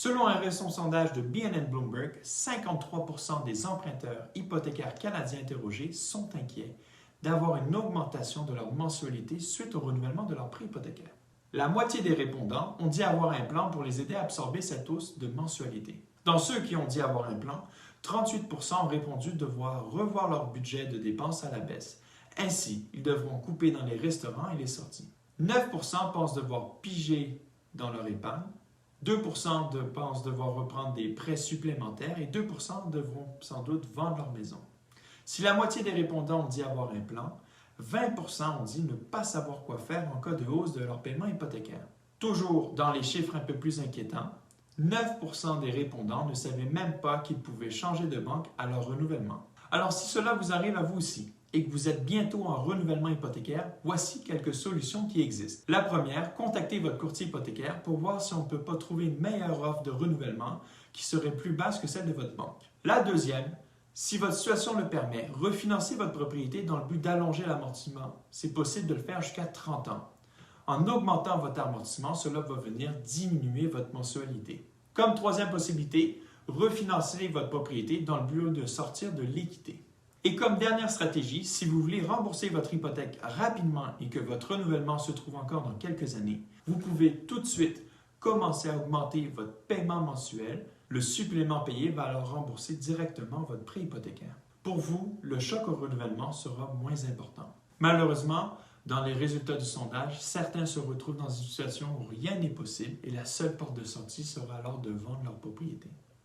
Selon un récent sondage de BNN Bloomberg, 53% des emprunteurs hypothécaires canadiens interrogés sont inquiets d'avoir une augmentation de leur mensualité suite au renouvellement de leur prêt hypothécaire. La moitié des répondants ont dit avoir un plan pour les aider à absorber cette hausse de mensualité. Dans ceux qui ont dit avoir un plan, 38% ont répondu devoir revoir leur budget de dépenses à la baisse. Ainsi, ils devront couper dans les restaurants et les sorties. 9% pensent devoir piger dans leur épargne, 2% pensent devoir reprendre des prêts supplémentaires et 2% devront sans doute vendre leur maison. Si la moitié des répondants ont dit avoir un plan, 20% ont dit ne pas savoir quoi faire en cas de hausse de leur paiement hypothécaire. Toujours dans les chiffres un peu plus inquiétants, 9% des répondants ne savaient même pas qu'ils pouvaient changer de banque à leur renouvellement. Alors si cela vous arrive à vous aussi et que vous êtes bientôt en renouvellement hypothécaire, voici quelques solutions qui existent. La première, contactez votre courtier hypothécaire pour voir si on ne peut pas trouver une meilleure offre de renouvellement qui serait plus basse que celle de votre banque. La deuxième, si votre situation le permet, refinancez votre propriété dans le but d'allonger l'amortissement. C'est possible de le faire jusqu'à 30 ans. En augmentant votre amortissement, cela va venir diminuer votre mensualité. Comme troisième possibilité, refinancez votre propriété dans le but de sortir de l'équité. Et comme dernière stratégie, si vous voulez rembourser votre hypothèque rapidement et que votre renouvellement se trouve encore dans quelques années, vous pouvez tout de suite commencer à augmenter votre paiement mensuel. Le supplément payé va alors rembourser directement votre prêt hypothécaire. Pour vous, le choc au renouvellement sera moins important. Malheureusement, dans les résultats du sondage, certains se retrouvent dans une situation où rien n'est possible et la seule porte de sortie sera alors de vendre leur propriété.